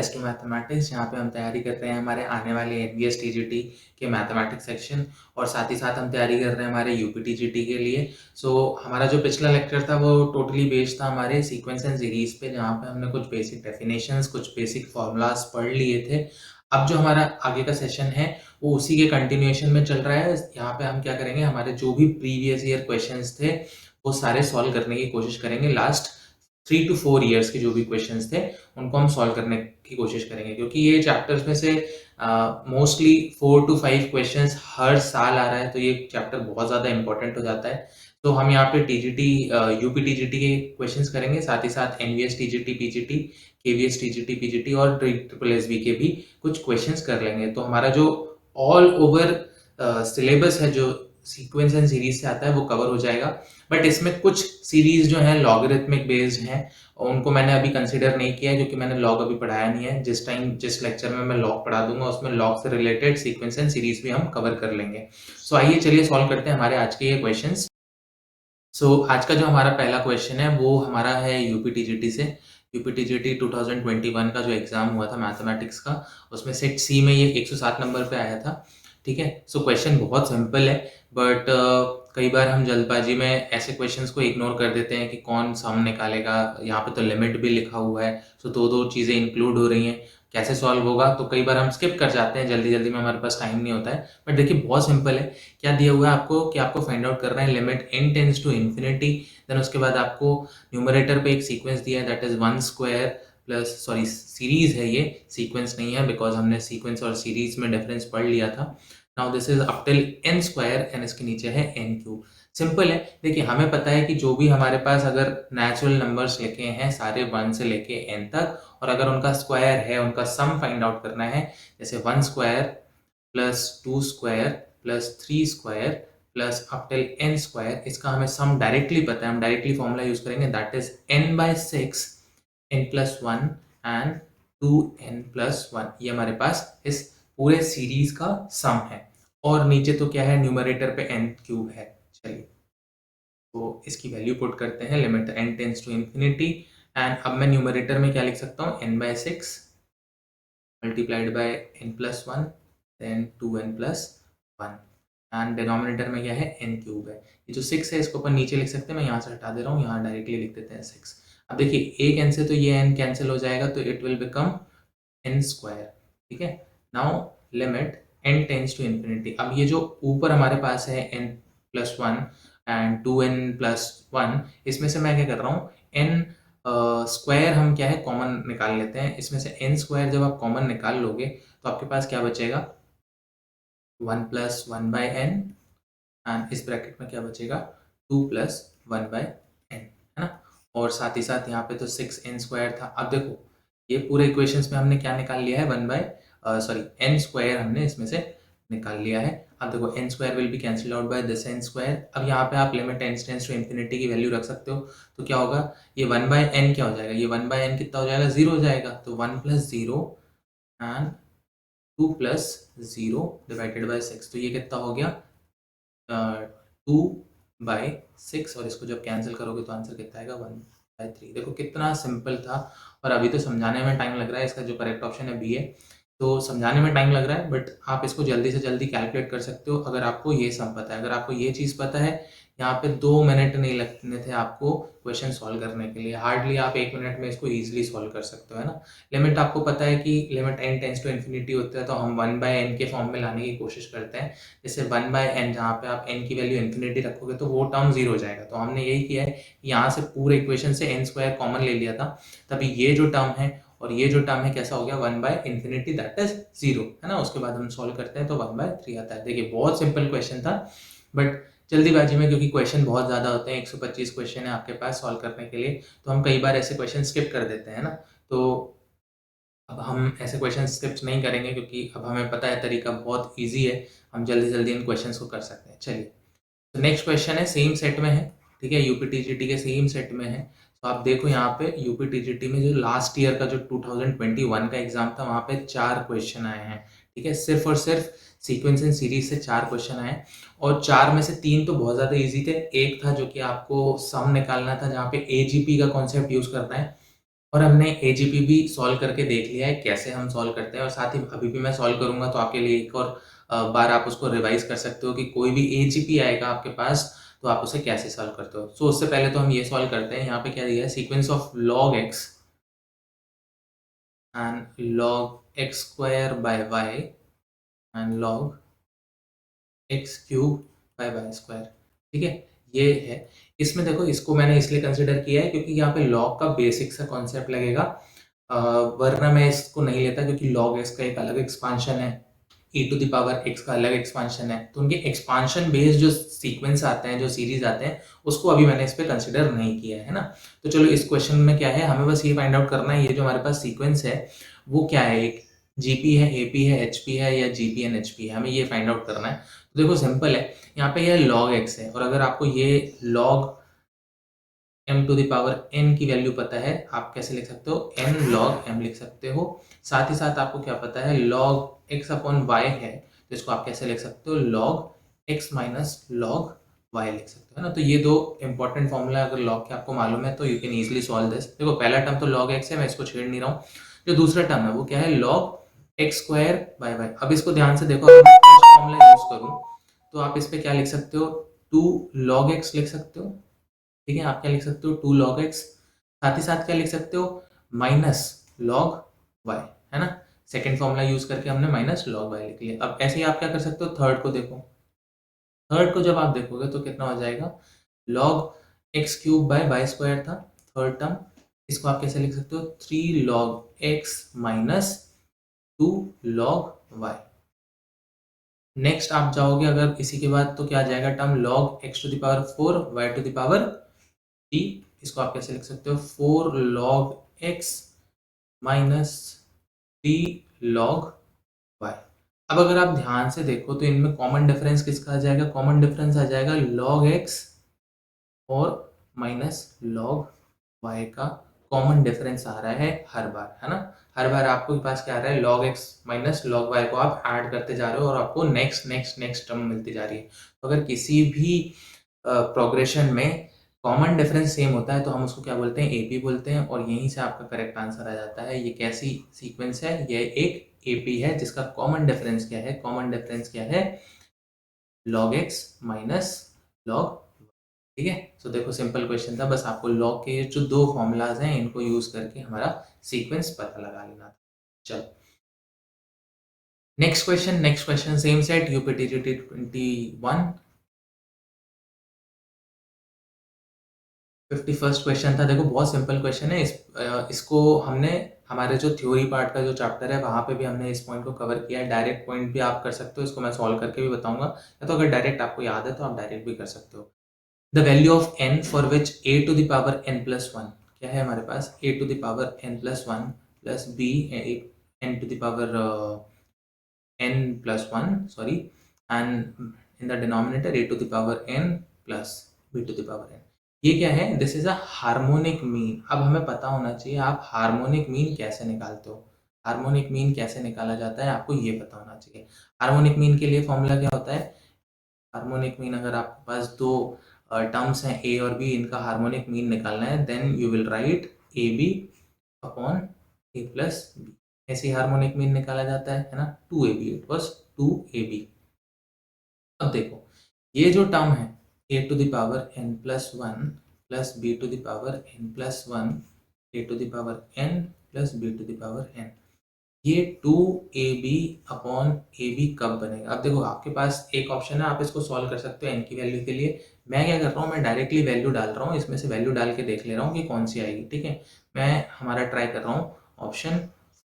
S to mathematics, जहाँ पे हम तैयारी कर रहे हैं हमारे आने वाले एनवीएस टीजीटी के मैथमेटिक्स सेक्शन और साथ ही साथ हम तैयारी कर रहे हैं हमारे यूपी टीजीटी के लिए। हमारा जो पिछला लेक्चर था वो टोटली बेस्ड था हमारे सीक्वेंस एंड सीरीज पे, जहाँ पे हमने कुछ बेसिक डेफिनेशंस, कुछ बेसिक फॉर्मूलाज पढ़ लिए थे। अब जो हमारा आगे का सेशन है वो उसी के कंटिन्यूएशन में चल रहा है। यहाँ पे हम क्या करेंगे, हमारे जो भी प्रीवियस ईयर क्वेश्चंस थे वो सारे सॉल्व करने की कोशिश करेंगे। लास्ट 3 to 4 ईयर्स के जो भी क्वेश्चंस थे उनको हम सॉल्व करने की कोशिश करेंगे, क्योंकि ये चैप्टर्स में से मोस्टली 4 to 5 क्वेश्चंस हर साल आ रहा है, तो ये चैप्टर बहुत ज़्यादा इंपॉर्टेंट हो जाता है। तो हम यहाँ पे टीजीटी यूपी टीजीटी के क्वेश्चंस करेंगे, साथ ही साथ NVS TGT PGT, KVS TGT PGT और ट्रिपल एसबी के भी कुछ क्वेश्चंस कर लेंगे। तो हमारा जो ऑल ओवर सिलेबस है जो सीक्वेंस एंड सीरीज से आता है वो कवर हो जाएगा। बट इसमें कुछ सीरीज जो है लॉगरिथमिक बेस्ड हैं और उनको मैंने अभी कंसिडर नहीं किया है, क्योंकि मैंने लॉग अभी पढ़ाया नहीं है। जिस लेक्चर में मैं लॉग पढ़ा दूंगा उसमें लॉग से रिलेटेड सीक्वेंस एंड सीरीज भी हम कवर कर लेंगे। आइए चलिए सॉल्व करते हैं हमारे आज के ये क्वेश्चंस। आज का जो हमारा पहला क्वेश्चन है वो हमारा है यूपी टीजीटी से। यूपी टीजीटी 2021 का जो एग्जाम हुआ था मैथमेटिक्स का, उसमें सेट सी में ये 107 नंबर पे आया था। ठीक है, क्वेश्चन बहुत सिंपल है, बट कई बार हम जल्दबाजी में ऐसे क्वेश्चंस को इग्नोर कर देते हैं कि कौन सम निकालेगा। यहाँ पे तो लिमिट भी लिखा हुआ है, दो दो चीज़ें इंक्लूड हो रही हैं, कैसे सॉल्व होगा। तो कई बार हम स्किप कर जाते हैं, जल्दी जल्दी में हमारे पास टाइम नहीं होता है। बट देखिए बहुत सिंपल है। क्या दिया हुआ है आपको कि आपको फाइंड आउट करना है limit n tends to infinity, then उसके बाद आपको न्यूमरेटर पे एक सीक्वेंस दिया है, that is 1 square plus, sorry series है ये, सीक्वेंस नहीं है, बिकॉज हमने सीक्वेंस और सीरीज में डिफरेंस पढ़ लिया था। Now this is up till n square and इसके नीचे है n क्यूब। सिंपल है। देखिए हमें पता है कि जो भी हमारे पास अगर नेचुरल नंबर्स लिखे हैं सारे 1 से लेके n तक, और अगर उनका स्क्वायर है, उनका सम फाइंड आउट करना है, जैसे 1 square plus 2 square plus 3 square plus up till n square, इसका हमें सम डायरेक्टली पता है, हम डायरेक्टली फॉर्मूला यूज करेंगे, that is n/6 n plus 1 and 2n plus 1। ये हमारे पास इस पूरे सीरीज का सम है। और नीचे तो क्या है, न्यूमरेटर पे n क्यूब है। चलिए तो इसकी वैल्यू पुट करते हैं, limit n tends to infinity, and अब मैं न्यूमरेटर में क्या लिख सकता हूँ, n/6 multiplied by n plus 1 then 2n plus 1, and denominator में क्या है, n क्यूब है। ये जो 6 है इसको अपन नीचे लिख सकते हैं, मैं यहाँ से हटा दे रहा हूँ, यहाँ डायरेक्टली लिख देते हैं 6। अब देखिए एक n से तो ये n कैंसिल हो जाएगा, तो it will become n square. ठीक है, now limit n tends to infinity. अब ये जो ऊपर हमारे पास है n plus 1 and 2n plus 1, इसमें से मैं क्या कर रहा हूँ, n स्क्वायर हम क्या है कॉमन निकाल लेते हैं। इसमें से n स्क्वायर जब आप कॉमन निकाल लोगे तो आपके पास क्या बचेगा, 1 plus 1 by n, एंड इस ब्रैकेट में क्या बचेगा, 2 plus 1 by n, है ना। और साथ ही साथ यहाँ पे तो 6n स्क्वायर था। अब देखो ये पूरे इक्वेशंस में हमने क्या निकाल लिया है, n स्क्वायर हमने इसमें से निकाल लिया है। अब देखो n square will be cancel out by this n square. अब यहाँ पे आप limit n tends to infinity की वैल्यू रख सकते हो, तो क्या होगा, ये 1 by n क्या हो जाएगा, ये 1 by n कितना हो जाएगा, 0 हो जाएगा। तो 1 plus 0 and 2 plus 0 divided by 6, तो ये कितना हो गया, 2/6, और इसको जब कैंसिल करोगे तो आंसर कितना आएगा, 1/3। देखो कितना सिंपल था, और अभी तो समझाने में टाइम लग रहा है। इसका जो करेक्ट ऑप्शन है बी है, तो समझाने में टाइम लग रहा है, बट आप इसको जल्दी से जल्दी कैलकुलेट कर सकते हो अगर आपको ये सम पता है। अगर आपको ये चीज़ पता है, यहाँ पे 2 मिनट नहीं लगने थे आपको क्वेश्चन सॉल्व करने के लिए, हार्डली आप 1 मिनट में इसको ईजिली सॉल्व कर सकते हो, है ना। लिमिट आपको पता है कि limit n tends to infinity होता है, तो हम 1/n के फॉर्म में लाने की कोशिश करते हैं। जैसे 1/n, जहाँ पे आप n की वैल्यू इन्फिनिटी रखोगे तो वो टर्म 0 हो जाएगा। तो हमने यही किया है, यहाँ से पूरे इक्वेशन से n स्क्वायर कॉमन ले लिया था, तभी ये जो टर्म है और ये जो टर्म है कैसा हो गया, 1/infinity, दैट इज 0, है ना। उसके बाद हम सॉल्व करते हैं तो 1/3 आता है। देखिए बहुत सिंपल क्वेश्चन था, बट जल्दीबाजी में, क्योंकि क्वेश्चन बहुत ज़्यादा होते हैं, 125 क्वेश्चन है आपके पास सॉल्व करने के लिए, तो हम कई बार ऐसे क्वेश्चन स्किप कर देते हैं ना। तो अब हम ऐसे क्वेश्चन स्किप नहीं करेंगे, क्योंकि अब हमें पता है तरीका बहुत ईजी है, हम जल्दी जल्दी इन क्वेश्चंस को कर सकते हैं। चलिए तो नेक्स्ट क्वेश्चन है, सेम सेट में है, ठीक है, यूपी टीजीटी के सेम सेट में है। तो आप देखो यहाँ पे यूपी टीजीटी में जो लास्ट ईयर का जो 2021 का एग्जाम था, वहाँ पे 4 क्वेश्चन आए हैं। ठीक है, सिर्फ और सिर्फ सीक्वेंस एंड सीरीज से 4 क्वेश्चन आए, और 4 में से 3 तो बहुत ज़्यादा इजी थे। एक था जो कि आपको सम निकालना था, जहाँ पे एजीपी का कॉन्सेप्ट यूज करना है, और हमने एजीपी भी सॉल्व करके देख लिया है कैसे हम सॉल्व करते हैं, और साथ ही अभी भी मैं सॉल्व करूँगा तो आपके लिए एक और बार आप उसको रिवाइज़ कर सकते हो कि कोई भी एजीपी आएगा आपके पास तो आप उसे कैसे सॉल्व करते हो। सो उससे पहले तो हम ये सॉल्व करते हैं, यहाँ पे क्या दिया है, sequence of log x and log x square by y and log x cube by y square. ठीक है, ये है। इसमें देखो, इसको मैंने इसलिए कंसिडर किया है क्योंकि यहाँ पे लॉग का बेसिक सा कॉन्सेप्ट लगेगा, वरना मैं इसको नहीं लेता क्योंकि लॉग एक्स का एक अलग एक्सपांशन है, e to the power x का अलग एक्सपांशन है, तो उनके एक्सपांशन बेस्ड जो सीक्वेंस आते हैं, जो सीरीज आते हैं, उसको अभी मैंने इस पे कंसिडर नहीं किया है ना। तो चलो, इस क्वेश्चन में क्या है, हमें बस ये फाइंड आउट करना है, ये जो हमारे पास सीक्वेंस है वो क्या है, एक जीपी है, एपी है, एचपी है, या जीपी एंड एचपी है, हमें ये फाइंड आउट करना है। तो देखो सिंपल है, यहाँ पे यह log x है, और अगर आपको ये log m to the power n की वैल्यू पता है, आप कैसे लिख सकते हो, n log m लिख सकते हो। साथ ही साथ आपको क्या पता है, log x अपॉन y है, तो इसको आप कैसे लिख सकते हो, log x minus log y लिख सकते हो ना। तो ये दो इंपॉर्टेंट फॉर्मूला अगर log के आपको मालूम है तो you can easily solve this. देखो, पहला टर्म तो log x है, मैं इसको छेड़ नहीं रहा हूँ। जो दूसरा टर्म है वो क्या है, log x square by y। अब इसको ध्यान से देखो, अगर मैं फर्स्ट फॉर्मूला यूज करूँ तो आप इस पे क्या लिख सकते हो, 2 log x लिख सकते हो। ठीक है, आप क्या लिख सकते हो, 2 log x। साथ ही साथ क्या लिख सकते हो, माइनस log y, है ना। सेकेंड फॉर्मूला यूज करके हमने माइनस log y लिख लिया। अब ऐसे ही आप क्या कर सकते हो, थर्ड को देखो। थर्ड को जब आप देखोगे तो कितना हो जाएगा, log x cube by y square था थर्ड टर्म। इसको आप कैसे लिख सकते हो, 3 log x minus 2 log y। Next आप जाओगे अगर इसी के बाद तो क्या आ जाएगा term, log x to the power 4 y to the power 3। इसको आप कैसे लिख सकते हो, 4 log x minus 3 log y। अब अगर आप ध्यान से देखो तो इनमें कॉमन डिफरेंस किसका आ जाएगा, कॉमन डिफरेंस आ जाएगा log x और माइनस log y का कॉमन डिफरेंस आ रहा है हर बार, है ना। हर बार आपको के पास क्या आ रहा है, log x minus log y को आप ऐड करते जा रहे हो और आपको नेक्स्ट नेक्स्ट नेक्स्ट टर्म मिलती जा रही है। तो अगर किसी भी प्रोग्रेशन में कॉमन डिफरेंस सेम होता है तो हम उसको क्या बोलते हैं, एपी बोलते हैं, और यहीं से आपका करेक्ट आंसर आ जाता है। ये कैसी सीक्वेंस है, ये एक एपी है जिसका कॉमन डिफरेंस क्या है, कॉमन डिफरेंस क्या है, log x माइनस log। ठीक है, तो देखो सिंपल क्वेश्चन था, बस आपको लॉग के जो दो फॉर्मूलाज हैं इनको यूज करके हमारा सीक्वेंस पता लगा लेना था। चलो, next question same set, UPTGT 21 51st question था। देखो बहुत सिंपल क्वेश्चन है, इसको हमने हमारे जो थ्योरी पार्ट का जो चैप्टर है वहां पे भी हमने इस पॉइंट को कवर किया है। डायरेक्ट पॉइंट भी आप कर सकते हो, इसको मैं सॉल्व करके भी बताऊंगा, या तो अगर डायरेक्ट आपको याद है तो आप डायरेक्ट भी कर सकते हो। The value of n for which a to the power n plus one, क्या है हमारे पास, a to the power n plus one plus b n to the power n plus one, sorry, and in the denominator a to the power n plus b to the power n। ये क्या है, this is a harmonic mean. अब हमें पता होना चाहिए आप harmonic mean कैसे निकालते हो, हार्मोनिक मीन कैसे निकाला जाता है आपको ये पता होना चाहिए। हार्मोनिक मीन के लिए फॉर्मूला क्या होता है, हार्मोनिक मीन अगर आपके पास दो टर्म्स हैं ए और बी, इनका हार्मोनिक मीन निकालना है, then you will write a b upon a plus b. ऐसे हार्मोनिक मीन निकाला जाता है ना, 2ab, इट वाज 2ab। अब देखो, ये जो टर्म है a to the power n plus one plus b to the power n plus one, a to the power n plus b to the power n, ये 2ab upon A B कब बनेगा। अब देखो आपके पास एक option है, आप इसको सॉल्व कर सकते हो n की वैल्यू के लिए। मैं क्या कर रहा हूँ, मैं डायरेक्टली वैल्यू डाल रहा हूँ, इसमें से वैल्यू डाल के देख ले रहा हूँ कि कौन सी आएगी। ठीक है, मैं हमारा ट्राई कर रहा हूँ ऑप्शन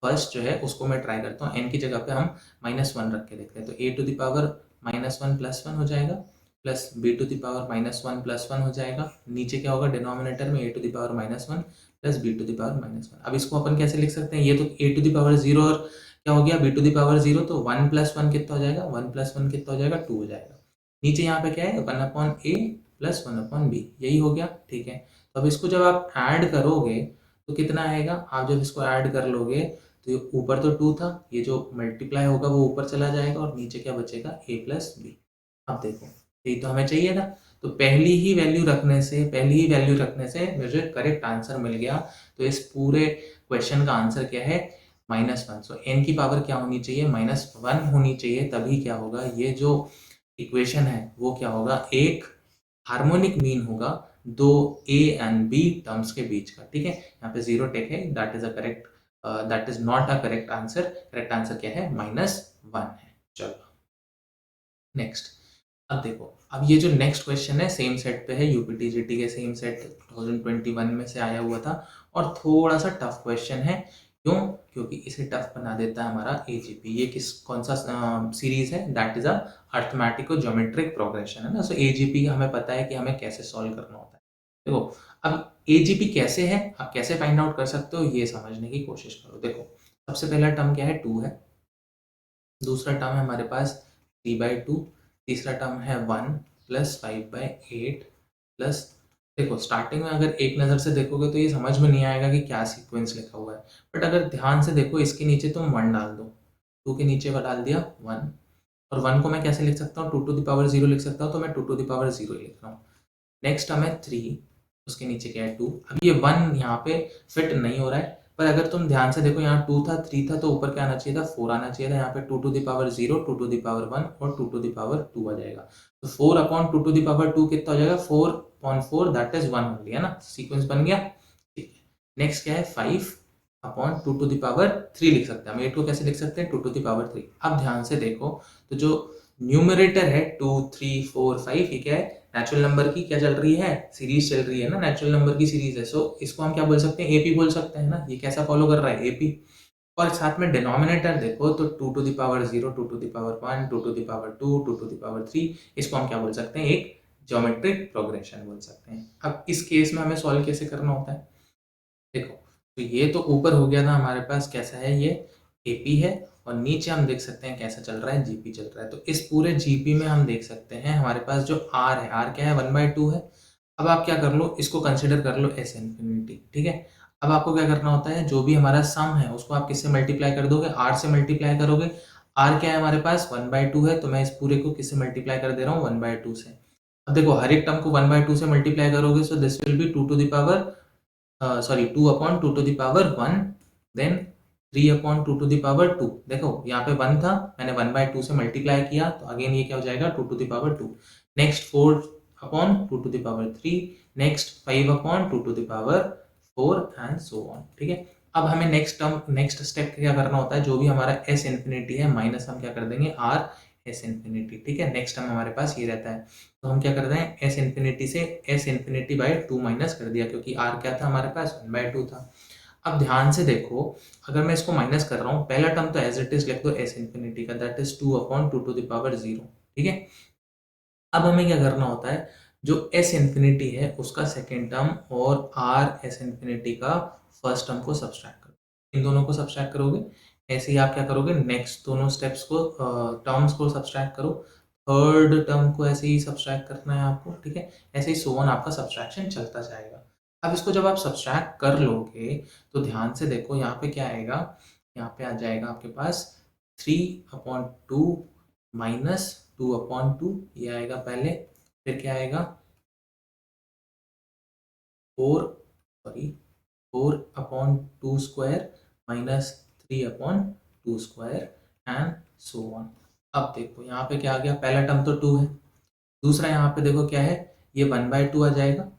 फर्स्ट जो है उसको मैं ट्राई करता हूँ। n की जगह पे हम -1 रख के देखते हैं, तो a to the power -1 plus 1 हो जाएगा, plus b to the power -1 plus 1 हो जाएगा। नीचे क्या होगा, डिनोमिनेटर में a to the power -1 plus b to the power -1। अब इसको अपन कैसे लिख सकते हैं, ये तो a टू द पावर 0 और क्या हो गया, b टू द पावर 0, तो 1 प्लस 1 कितना हो जाएगा, 1 प्लस 1 कितना हो जाएगा, 2 हो जाएगा। नीचे यहाँ पे क्या है, 1 upon a plus 1 upon B, यही हो गया। ठीक है, तो अब इसको जब आप ऐड करोगे तो कितना आएगा, आप जब इसको ऐड कर लोगे तो ये ऊपर तो 2 था, ये जो मल्टीप्लाई होगा वो ऊपर चला जाएगा और नीचे क्या बचेगा, a प्लस बी। अब देखो यही तो हमें चाहिए था। तो पहली ही वैल्यू रखने से मुझे करेक्ट आंसर मिल गया। तो इस पूरे क्वेश्चन का आंसर क्या है, -1। सो n की पावर क्या होनी चाहिए, -1 होनी चाहिए, तभी क्या होगा, ये जो इक्वेशन है वो क्या होगा, एक हार्मोनिक मीन होगा दो ए एंड बी टर्म्स के बीच का। ठीक है, यहाँ पे जीरो टेक है, that is not a correct answer. Correct answer क्या है, -1 है। चलो नेक्स्ट। अब देखो, अब ये जो नेक्स्ट क्वेश्चन है सेम सेट पे है, यूपीटीजीटी के सेम सेट 2021 में से आया हुआ था और थोड़ा सा टफ क्वेश्चन है। क्यों? क्योंकि इसे टफ बना देता है हमारा एजीपी। ये कौन सा सीरीज है, that is a अर्थमेटिको geometric progression, है ना। सो एजीपी हमें पता है कि हमें कैसे सॉल्व करना होता है। देखो, अब एजीपी कैसे है, आप कैसे फाइंड आउट कर सकते हो, ये समझने की कोशिश करो। देखो, सबसे पहला टर्म क्या है, 2 है। दूसरा टर्म है हमारे पास 3/2। तीसरा टर्म है 1 प्लस 5/8 प्लस, देखो स्टार्टिंग में अगर एक नज़र से देखोगे तो ये समझ में नहीं आएगा कि क्या सीक्वेंस लिखा हुआ है, बट अगर ध्यान से देखो इसके नीचे तुम 1 डाल दो, 2 के नीचे डाल दिया 1, और 1 को मैं कैसे लिख सकता हूँ, 2⁻0 लिख सकता हूँ, तो मैं 2⁻0 लिख रहा हूँ। नेक्स्ट टर्म है 3, उसके नीचे क्या है 2। अब ये 1 यहाँ पे फिट नहीं हो रहा है, पर अगर तुम ध्यान से देखो यहाँ 2 था, 3 था, तो ऊपर क्या आना चाहिए था, 4 आना चाहिए था। यहाँ पे 2⁻0, 2⁻1 और 2⁻2 आ जाएगा। तो 4/2 कितना हो जाएगा, 4/4, दैट इज 1 ओनली, है ना। सीक्वेंस बन गया। ठीक है, नेक्स्ट क्या है, 5/2 लिख सकते हैं हम। 8 को कैसे लिख सकते हैं, 2⁻3। अब ध्यान से देखो, तो जो न्यूमरेटर है 2 3 4 5, ये क्या है, नेचुरल नंबर की क्या चल रही है, सीरीज चल रही है ना, नेचुरल नंबर की सीरीज है। सो इसको हम क्या बोल सकते हैं, एपी बोल सकते हैं ना। ये कैसा फॉलो कर रहा है, एपी। और साथ में डिनोमिनेटर देखो तो 2⁻0, 2⁻1, 2⁻2, 2⁻3, इसको हम क्या बोल सकते हैं, एक ज्योमेट्रिक प्रोग्रेशन बोल सकते हैं। अब इस केस में हमें सॉल्व कैसे करना होता है, देखो, तो ये तो ऊपर हो गया था हमारे पास, कैसा है ये, एपी है, और नीचे हम देख सकते हैं कैसा चल रहा है, जीपी चल रहा है। तो इस पूरे जीपी में हम देख सकते हैं हमारे पास जो आर है, आर क्या है, 1/2 है। अब आप क्या कर लो, इसको कंसिडर कर लो एस इन्फिनिटी। ठीक है, अब आपको क्या करना होता है, जो भी हमारा सम है उसको आप किससे मल्टीप्लाई कर दोगे, आर से मल्टीप्लाई करोगे। आर क्या है हमारे पास, 1/2 है, तो मैं इस पूरे को किससे मल्टीप्लाई कर दे रहा हूँ, 1/2 से। अब देखो, हर एक टर्म को 1/2 से मल्टीप्लाई करोगे, so this will be 2/1, then 3/2। देखो यहाँ पे 1 था, मैंने 1/2 से मल्टीप्लाई किया, तो अगेन ये क्या हो जाएगा, 2/2। Next 4/2, next 5/2 and so on. ठीक है, अब हमें नेक्स्ट स्टेप क्या करना होता है, जो भी हमारा एस इन्फिनिटी है माइनस हम क्या कर देंगे, आर एस इन्फिनिटी। ठीक है, नेक्स्ट टर्म हमारे पास ये रहता है, तो हम क्या कर रहे हैं, एस इन्फिनिटी से एस इन्फिनिटी बाई 2 माइनस कर दिया, क्योंकि आर क्या था हमारे पास, 1/2 था। अब ध्यान से देखो, अगर मैं इसको माइनस कर रहा हूँ, पहला टर्म तो एज इट इज लिख दो एस इन्फिनिटी का, दैट इज 2/2 ठीक है। अब हमें क्या करना होता है, जो एस इन्फिनिटी है उसका सेकेंड टर्म और आर एस इन्फिनिटी का फर्स्ट टर्म को सब्सट्रैक्ट करो। इन दोनों को सब्सट्रैक्ट करोगे, ऐसे ही आप क्या करोगे, नेक्स्ट दोनों स्टेप्स को, टर्म्स को सब्सट्रैक्ट करो, थर्ड टर्म को ऐसे ही सब्सट्रैक्ट करना है आपको। ठीक है, ऐसे ही सो ऑन आपका सब्सट्रैक्शन चलता जाएगा। अब इसको जब आप सब्सट्रैक्ट कर लोगे, तो ध्यान से देखो यहाँ पे क्या आएगा, यहाँ पे आ जाएगा आपके पास 3/2 माइनस 2/2, ये आएगा पहले। फिर क्या आएगा, 4/2 square minus 3/2 square and so on. अब देखो यहाँ पे क्या आ गया, पहला टर्म तो 2 है, दूसरा यहाँ पे देखो क्या है, ये 1/2 आ जाएगा।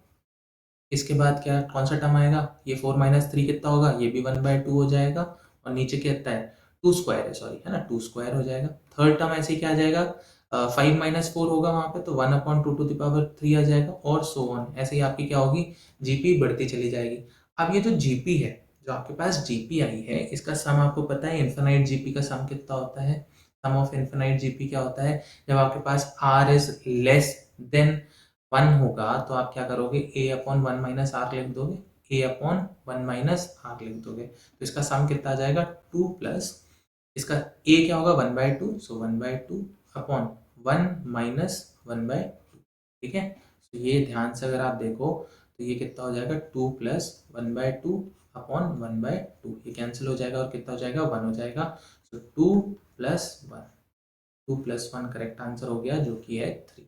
इसके बाद क्या, कौन सा टर्म आएगा, ये 4 माइनस 3 कितना होगा, ये भी 1/2 हो जाएगा। और नीचे कितना है, 2 स्क्वायर है, सॉरी, है ना, 2 स्क्वायर हो जाएगा। थर्ड टर्म ऐसे ही क्या आ जाएगा, 5 - 4 होगा वहां पे, तो 1/2 आ जाएगा, और सो ऑन। ऐसे ही आपकी क्या होगी, जीपी बढ़ती चली जाएगी। अब ये जो जीपी है, जो आपके पास जीपी आई है, इसका सम आपको पता है, इन्फिनाइट जीपी का सम कितना होता है, सम ऑफ इन्फिनाइट जीपी क्या होता है, जब आपके पास आर इज लेस देन 1 होगा, तो आप क्या करोगे, a/1 माइनस आर लिख दोगे, a/1 माइनस आर लिख दोगे। तो इसका सम कितना आ जाएगा, 2 प्लस, इसका a क्या होगा, 1/2, सो 1/2/1 माइनस 1/2। ठीक है, तो ये ध्यान से अगर आप देखो, तो ये कितना हो जाएगा, 2 प्लस 1/2/1/2, ये कैंसिल हो जाएगा और कितना हो जाएगा, 1 हो जाएगा। सो 2 + 1, 2 + 1 करेक्ट आंसर हो गया, जो कि है 3।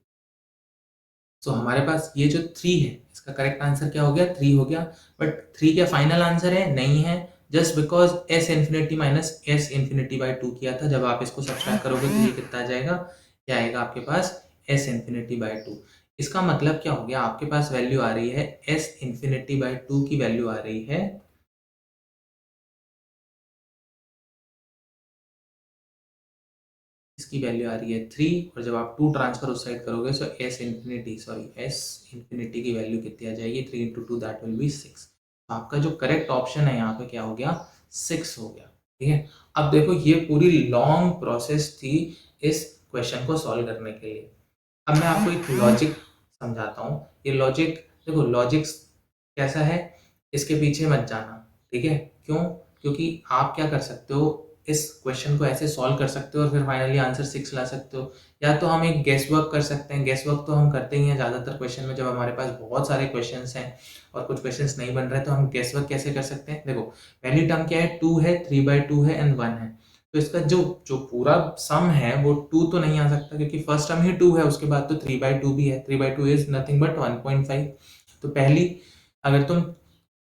सो हमारे पास ये जो 3 है, इसका करेक्ट आंसर क्या हो गया? 3 हो गया। बट 3 क्या फाइनल आंसर है? नहीं है। Just because s infinity minus s infinity by 2 किया था। जब आप इसको सब्ट्रैक्ट करोगे तो ये कितना आ जाएगा? क्या आएगा आपके पास? s infinity by 2। इसका मतलब क्या हो गया? आपके पास वैल्यू आ रही है s इन्फिनिटी बाय 2 की वैल्यू आ रही है, इसकी वैल्यू आ रही है 3, और जब आप 2 ट्रांसफर उस साइड करोगे सो s इन्फिनिटी की वैल्यू कितनी आ जाएगी? 3 इंटू 2 दैट विल बी 6। तो आपका जो करेक्ट ऑप्शन है यहाँ पे क्या हो गया? 6 हो गया। ठीक है। अब देखो ये पूरी लॉन्ग प्रोसेस थी इस क्वेश्चन को सॉल्व करने के लिए। अब मैं आपको एक लॉजिक समझाता हूँ। ये लॉजिक, देखो लॉजिक कैसा है, इसके पीछे मत जाना। ठीक है। क्यों? क्योंकि आप क्या कर सकते हो, इस क्वेश्चन को ऐसे सॉल्व कर सकते हो और फिर फाइनली आंसर 6 ला सकते हो। या तो हम एक गेस वर्क कर सकते हैं। गेस वर्क तो हम करते ही हैं ज़्यादातर क्वेश्चन में, जब हमारे पास बहुत सारे क्वेश्चंस हैं और कुछ क्वेश्चंस नहीं बन रहे तो हम गेस वर्क कैसे कर सकते हैं? देखो पहली टर्म क्या है? 2 है, 3/2 है एंड 1 है। तो इसका जो जो पूरा सम है वो 2 तो नहीं आ सकता, क्योंकि फर्स्ट टर्म ही 2 है, उसके बाद तो 3/2 भी है। 3/2 इज नथिंग बट 1.5। तो पहली, अगर तुम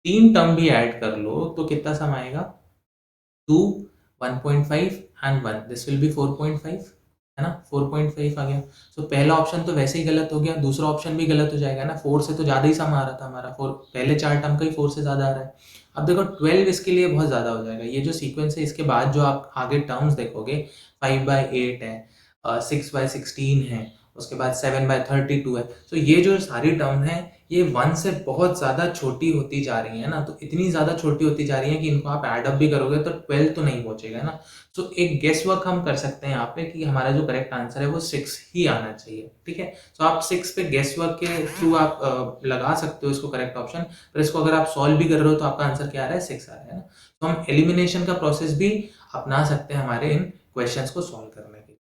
3 टर्म भी ऐड कर लो तो कितना सम आएगा? 2, 1.5 एंड 1, दिस विल बी 4.5, है ना? 4.5 आ गया। सो पहला ऑप्शन तो वैसे ही गलत हो गया, दूसरा ऑप्शन भी गलत हो जाएगा ना। 4 से तो ज़्यादा ही सम आ रहा था हमारा, 4 पहले 4 टर्म का ही 4 से ज़्यादा आ रहा है। अब देखो 12 इसके लिए बहुत ज़्यादा हो जाएगा। ये जो सीक्वेंस है इसके बाद जो आप आगे टर्म्स देखोगे, 5/8 है, 6/16 है, उसके बाद 7/32 है। तो ये जो सारी टर्म है ये 1 से बहुत ज़्यादा छोटी होती जा रही है ना। तो इतनी ज़्यादा छोटी होती जा रही है कि इनको आप ऐड अप भी करोगे तो 12 तो नहीं पहुंचेगा ना। सो एक गेस वर्क हम कर सकते हैं यहाँ पे कि हमारा जो करेक्ट आंसर है वो 6 ही आना चाहिए। ठीक है। सो आप 6 पे गेस वर्क के थ्रू आप लगा सकते हो इसको करेक्ट ऑप्शन। पर इसको अगर आप सॉल्व भी कर रहे हो तो आपका आंसर क्या आ रहा है? 6 आ रहा है ना। तो हम एलिमिनेशन का प्रोसेस भी अपना सकते हैं हमारे इन क्वेश्चंस को सॉल्व करने के लिए।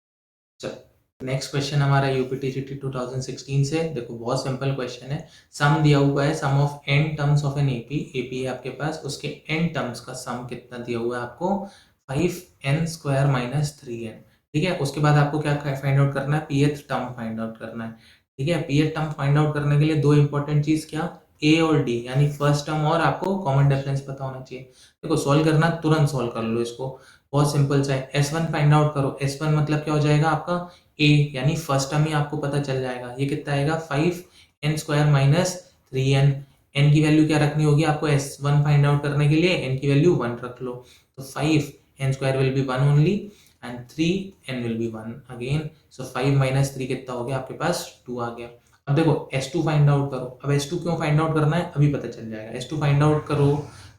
चलो नेक्स्ट क्वेश्चन हमारा यूपीटीजीटी 2016 से। देखो बहुत सिंपल क्वेश्चन है। सम दिया हुआ है, sum of n terms of an AP. AP है आपके पास, उसके n टर्म्स का सम कितना दिया हुआ है आपको? 5n² minus 3n। ठीक है। उसके बाद आपको क्या फाइंड आउट करना है? pth टर्म फाइंड आउट करना है। ठीक है। pth टर्म फाइंड आउट करने के लिए दो इंपॉर्टेंट चीज क्या? a और d, यानी फर्स्ट टर्म और आपको कॉमन डिफरेंस पता होना चाहिए। देखो सॉल्व करना, तुरंत सॉल्व कर लो इसको, बहुत सिंपल सा है। S1 फाइंड आउट करो। S1 मतलब क्या हो जाएगा आपका? a, यानी फर्स्ट टर्म ही आपको पता चल जाएगा। ये कितना आएगा? 5n² minus 3n। n की वैल्यू क्या रखनी होगी आपको S1 फाइंड आउट करने के लिए? n की वैल्यू 1 रख लो। तो 5n² will be 1 only and 3n will be 1 again. So 5 minus 3 कितना हो गया आपके पास? 2 आ गया। अब देखो S2 फाइंड आउट करो। अब S2 क्यों फाइंड आउट करना है अभी पता चल जाएगा। S2 फाइंड आउट करो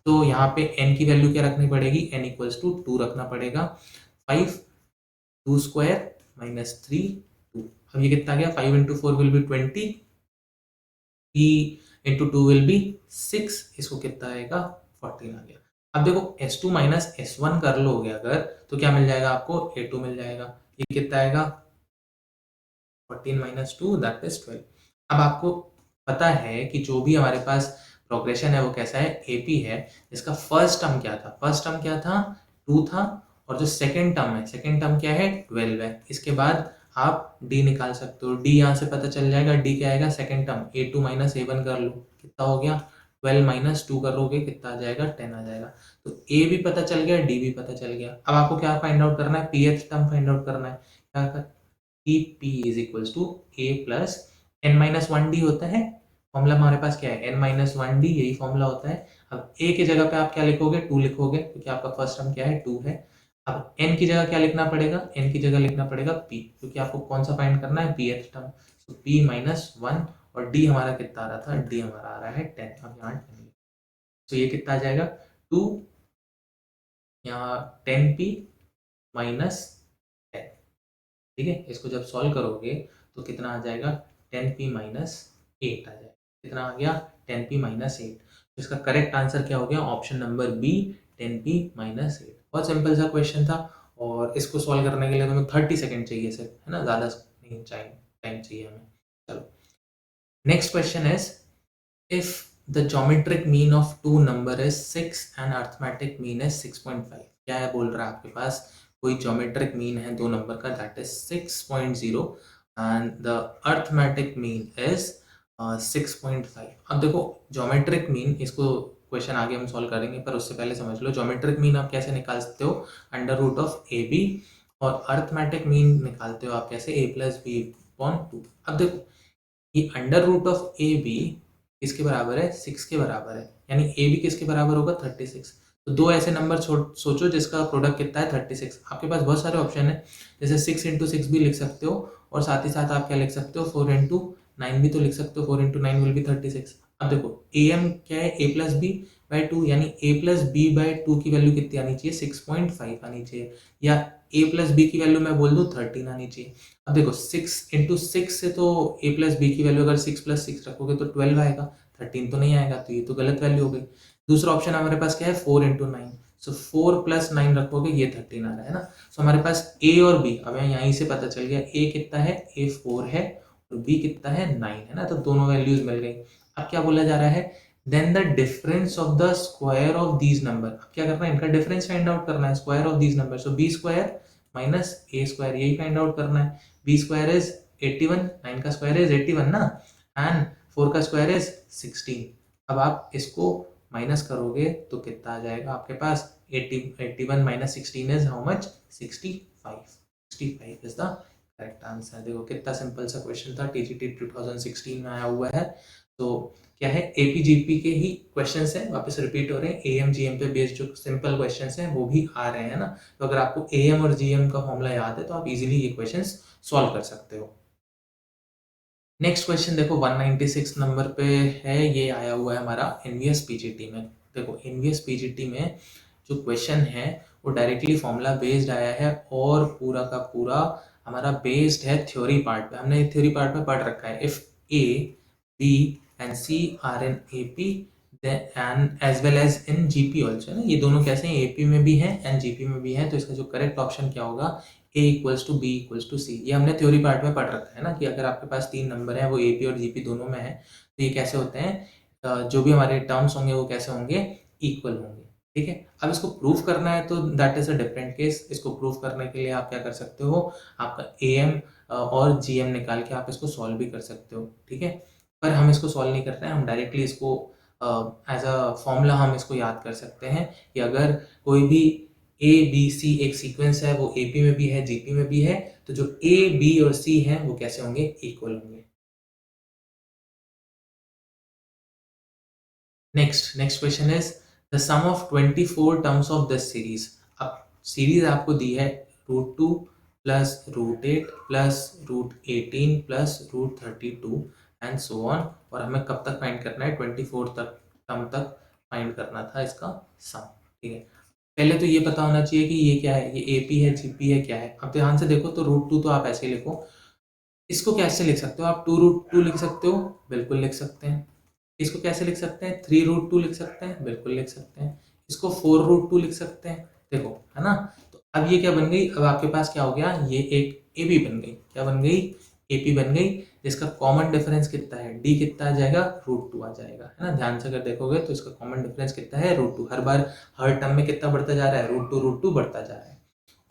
तो यहाँ पे n की वैल्यू क्या रखनी पड़ेगी? n इक्वल्स टू 2 रखना पड़ेगा। 5 2 स्क्वायर माइनस 3 2। अब ये कितना गया? 5 into 4 will be 20, 3 into 2 will be 6, इसको कितना आएगा? 14 आ गया। अब देखो S2 माइनस S1 कर लोगे अगर तो क्या मिल जाएगा आपको? A2 मिल जाएगा। ये कितना आएगा? 14 माइनस 2 दैट इज 12। अब आपको पता है कि जो भी हमारे पास प्रोग्रेशन है वो कैसा है? एपी है। इसका फर्स्ट टर्म क्या था? फर्स्ट टर्म क्या था? 2 था। और जो सेकंड टर्म है, सेकंड टर्म क्या है? 12 है। इसके बाद आप डी निकाल सकते हो। डी यहाँ से पता चल जाएगा। डी क्या आएगा? Second term A2 minus A1 कर लो, कितना हो गया? 12 माइनस 2 करोगे कितना आ जाएगा? 10 आ जाएगा। तो ए भी पता चल गया, डी भी पता चल गया। अब आपको क्या फाइंड आउट करना है? pth टर्म फाइंड आउट करना है। क्या कर कि P is equals to A plus n minus 1d होता है। फॉर्मूला हमारे पास क्या है? n माइनस 1d, यही फॉर्मूला होता है। अब A की जगह पे आप क्या लिखोगे? 2 लिखोगे, क्योंकि आपका फर्स्ट टर्म क्या है? 2 है। अब n की जगह क्या लिखना पड़ेगा? n की जगह लिखना पड़ेगा P, क्योंकि आपको कौन सा फाइंड करना है? pth term. So P minus 1, और D हमारा कितना आ रहा था? D हमारा आ रहा है 10। अब यहाँ 10, तो ये कितना आ जाएगा? 2, यहाँ 10P माइनस 10। ठीक है। इसको जब सॉल्व करोगे तो कितना आ जाएगा? 10p माइनस 8 आ जाएगा। कितना आ गया? 10p minus 8। तो इसका करेक्ट आंसर क्या हो गया? Option number b, 10p minus 8। बहुत सिंपल सा क्वेश्चन था, और इसको सॉल्व करने के लिए हमें 30 सेकंड चाहिए सिर्फ, है ना, ज़्यादा नहीं टाइम चाहिए हमें। चलो next question is, if the geometric mean of two number is 6 and arithmetic mean is 6.5। क्या है बोल रहा है आपके पास? कोई geometric mean है दो नंबर का, that is 6.0, and the arithmetic mean is 6.5। अब देखो ज्योमेट्रिक मीन, इसको क्वेश्चन आगे हम सॉल्व करेंगे, पर उससे पहले समझ लो ज्योमेट्रिक मीन आप कैसे निकाल सकते हो, under root of a b, और अर्थमेटिक मीन निकालते हो आप कैसे, a प्लस बी अपॉन 2। अब देखो ये under root of a b किसके बराबर है, 6 के बराबर है, यानी ए बी किसके बराबर होगा, 36। तो दो ऐसे नंबर सोचो जिसका प्रोडक्ट कितना है, 36। आपके पास बहुत सारे ऑप्शन है, जैसे 6 इंटू 6 भी लिख सकते हो, और साथ ही साथ आप क्या लिख सकते हो, 4 इंटू 9 भी तो लिख सकते हो, 4 इंटू 9 विल बी 36। अब देखो ए एम क्या है, ए प्लस बी बाई 2, यानी ए प्लस बी बाई 2 की वैल्यू कितनी आनी चाहिए, 6.5 आनी चाहिए, या ए प्लस बी की वैल्यू मैं बोल दूँ 13 आनी चाहिए। अब देखो 6 इंटू 6 से तो ए प्लस बी की वैल्यू अगर 6 प्लस 6 रखोगे तो 12 आएगा, 13 तो नहीं आएगा, तो ये तो गलत वैल्यू हो गई। दूसरा ऑप्शन हमारे पास क्या है, 4 इंटू 9, सो 4 प्लस 9 रखोगे, ये 13 आ रहा है ना। सो हमारे पास ए और बी, अब यहीं से पता चल गया ए कितना है, ए 4 है, और बी कितना है, 9 है ना, तो दोनों वैल्यूज मिल गई। अब क्या बोला जा रहा है, then the difference of the square of these number. अब क्या करना है, इनका डिफरेंस फाइंड आउट करना है, square of these number, so b square minus a square, यही फाइंड आउट करना है। बी स्क्वायर इज 81, 9 का स्क्वायर इज 81 ना, एंड 4 का स्क्वायर इज 16। अब आप इसको माइनस करोगे तो कितना आ जाएगा आपके पास, 81 minus 16 is how much, 65। 65 is the correct answer. देखो कितना सिंपल सा क्वेश्चन था, टीजीटी 2016 में आया हुआ है। तो क्या है, एपीजीपी के ही क्वेश्चंस हैं, वापस रिपीट हो रहे हैं, एएम जीएम पे बेस्ड जो सिंपल क्वेश्चंस हैं वो भी आ रहे हैं ना। तो अगर आपको एएम और जीएम का फॉर्मूला याद है तो आप इजीली ये क्वेश्चंस सॉल्व कर सकते हो। नेक्स्ट क्वेश्चन देखो 196 नंबर पे है, ये आया हुआ है हमारा एनवीएस पीजीटी में। देखो एनवीएस पीजीटी में जो क्वेश्चन है वो डायरेक्टली फॉर्मूला बेस्ड आया है, और पूरा का पूरा हमारा बेस्ड है थ्योरी पार्ट पे। हमने थ्योरी पार्ट में पढ़ रखा है, if a b and c are in AP and as well as in GP also, ना ये दोनों कैसे हैं, एपी में भी है एंड जीपी में भी है, तो इसका जो करेक्ट ऑप्शन क्या होगा, A equals to B equals to C. ये हमने थ्योरी पार्ट में पढ़ रखा है ना, कि अगर आपके पास तीन नंबर है वो एपी और जीपी दोनों में है, तो ये कैसे होते हैं, जो भी हमारे टर्म्स होंगे वो कैसे होंगे, इक्वल होंगे। ठीक है, अब इसको प्रूफ करना है तो that is a different case. इसको प्रूफ करने के लिए आप क्या कर सकते हो, आपका ए एम और जी एम निकाल के आप इसको सॉल्व भी कर सकते हो। ठीक है, पर हम इसको सॉल्व नहीं करते हैं, हम डायरेक्टली इसको एज अ फॉर्मूला हम इसको याद कर सकते हैं, कि अगर कोई भी ए बी सी एक सीक्वेंस है, वो एपी में भी है जीपी में भी है, तो जो ए बी और सी है वो कैसे होंगे, इक्वल होंगे। Next question is the sum of 24 terms of this series. अब सीरीज आपको दी है √2 plus √8 plus √18 plus √32 and so on, और हमें कब तक फाइंड करना है, 24 तक टर्म तक फाइंड करना था इसका सम। ठीक है, पहले तो ये पता होना चाहिए कि ये क्या है, ये एपी है जीपी है क्या है। अब ध्यान से देखो तो √2 तो आप ऐसे ही लिखो, इसको कैसे लिख सकते हो आप, 2√2 लिख सकते हो, बिल्कुल लिख सकते हैं। इसको कैसे लिख सकते हैं, 3√2 लिख सकते हैं, बिल्कुल लिख सकते हैं। इसको 4√2 लिख सकते हैं, देखो है ना। तो अब ये क्या बन गई, अब आपके पास क्या हो गया, ये एक एपी बन गई, क्या बन गई, एपी बन गई, जिसका कॉमन डिफरेंस कितना है, डी कितना आ जाएगा, √2 आ जाएगा, है ना। ध्यान से अगर देखोगे तो इसका कॉमन डिफरेंस कितना है, √2। हर बार हर टर्म में कितना बढ़ता जा रहा है, √2 बढ़ता जा रहा है,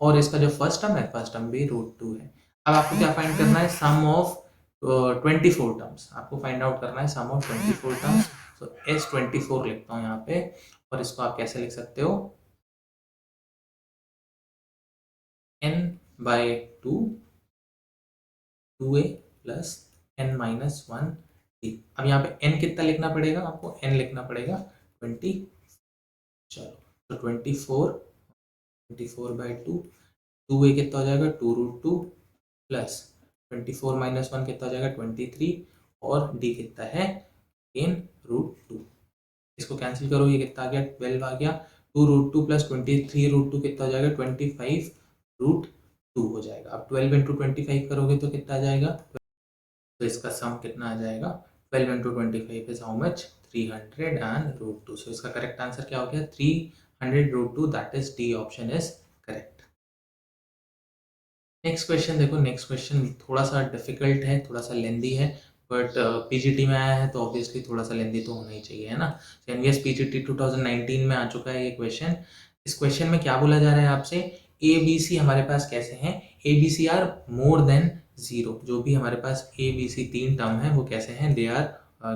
और इसका जो फर्स्ट टर्म है, फर्स्ट टर्म भी √2 है। अब आपको क्या फाइंड करना है, सम ऑफ 24 टर्म्स आपको फाइंड आउट करना है, sum of 24 terms. So S24 लिखता हूँ यहाँ पे, और इसको आप कैसे लिख सकते हो, n/2 2a प्लस n-1d। अब यहाँ पे n कितना लिखना पड़ेगा आपको, n लिखना पड़ेगा 20। चलो तो 24/2, 2a कितना हो जाएगा, 2√2 प्लस 24 - 1 कितना हो जाएगा, 23, और d कितना है, इन √2। इसको कैंसिल करो, ये कितना आ गया, 12 आ गया। 2√2 प्लस 23√2 कितना हो जाएगा, 25√2 हो जाएगा। अब 12 इंटू 25 करोगे तो कितना आ जाएगा, तो इसका सम कितना आ जाएगा, 12 इंटू 25 इज हाउ मच, 300√2। सो इसका करेक्ट आंसर क्या हो गया, 300√2, that is D option is correct. Next question देखो, नेक्स्ट क्वेश्चन थोड़ा सा डिफिकल्ट है, थोड़ा सा लेंदी है, बट पीजीटी में आया है तो ऑब्वियसली थोड़ा सा लेंदी तो होना ही चाहिए, है ना। एनवीएस पीजीटी 2019 में आ चुका है ये क्वेश्चन। इस क्वेश्चन में क्या बोला जा रहा है आपसे, ए बी सी हमारे पास कैसे हैं, a b c are more than 0, जो भी हमारे पास ए बी सी 3 टर्म है वो कैसे हैं, दे आर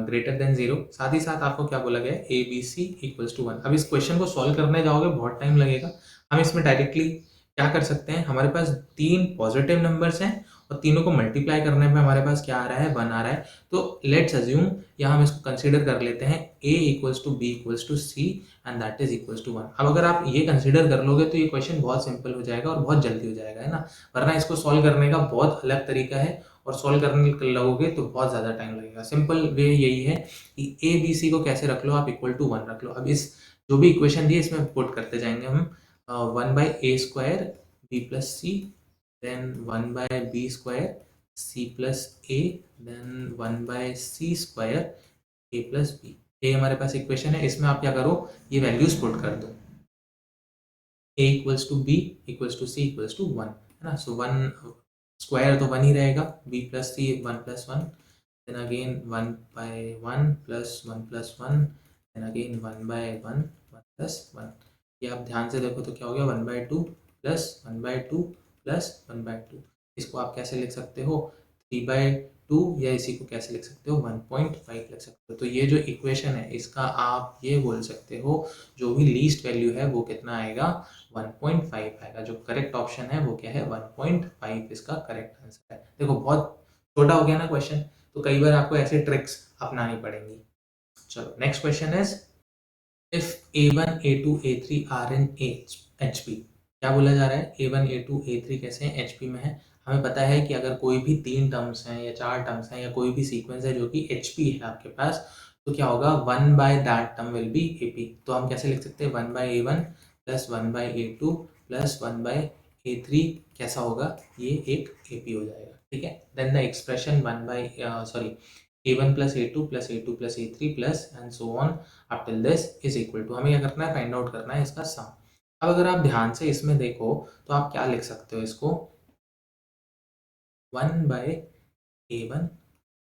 ग्रेटर देन 0। साथ ही साथ आपको क्या बोला गया है, a b c equals to 1। अब इस क्वेश्चन को सॉल्व करने जाओगे बहुत टाइम लगेगा। हम इसमें डायरेक्टली क्या कर सकते हैं, हमारे पास 3 पॉजिटिव नंबर्स हैं और तीनों को मल्टीप्लाई करने पे हमारे पास क्या आ रहा है, 1 आ रहा है। तो लेट्स अज्यूम, यहाँ हम इसको कंसीडर कर लेते हैं a equals to B equals to c and that is equals to 1। अब अगर आप ये कंसीडर कर लोगे तो ये क्वेश्चन बहुत सिंपल हो जाएगा और बहुत जल्दी हो जाएगा, है ना। वरना इसको सॉल्व करने का बहुत अलग तरीका है और सॉल्व करने लगोगे तो बहुत ज़्यादा टाइम लगेगा। सिंपल वे यही है कि ए बी सी को कैसे रख लो आप, इक्वल टू 1 रख लो। अब इस जो भी इक्वेशन दी है इसमें पुट करते जाएंगे हम। 1/a² b plus C, then 1/b square c plus a, then 1/c square a plus b। ये हमारे पास इक्वेशन है। इसमें आप क्या करो, ये वैल्यूज पुट कर दो। a equals to b equals to c equals to 1, है ना। सो 1 स्क्वायर तो 1 ही रहेगा, b plus c 1 plus 1, then again 1/1 plus 1 plus 1, then again 1/1 1 plus 1। ये आप ध्यान से देखो तो क्या हो गया, 1/2 प्लस 1/2 प्लस 1/2। इसको आप कैसे लिख सकते हो, 3/2, या इसी को कैसे लिख सकते हो, 1.5 लिख सकते हो। तो ये जो इक्वेशन है इसका आप ये बोल सकते हो, जो भी लीस्ट वैल्यू है वो कितना आएगा, 1.5 आएगा। जो करेक्ट ऑप्शन है वो क्या है, 1.5 इसका करेक्ट आंसर है। देखो बहुत छोटा हो गया ना क्वेश्चन, तो कई बार आपको ऐसे ट्रिक्स अपनानी पड़ेंगी। चलो next question is, if a1 a2 a3 are in HP। क्या बोला जा रहा है, a1 a2 a3 कैसे हैं, HP में है। हमें पता है कि अगर कोई भी 3 टर्म्स हैं या 4 टर्म्स हैं या कोई भी सीक्वेंस है जो कि HP है आपके पास, तो क्या होगा, 1 by that term will be AP। तो हम कैसे लिख सकते हैं, 1/a1 plus 1/a2 plus 1/a3 कैसा होगा, ये एक AP हो जाएगा, ठीक है। Then the expression a1 plus a2 plus a2 plus a3 plus and so on up till this is equal to, हमें क्या करना है, फाइंड आउट करना है इसका सम। अब अगर आप ध्यान से इसमें देखो तो आप क्या लिख सकते हो इसको, 1/a1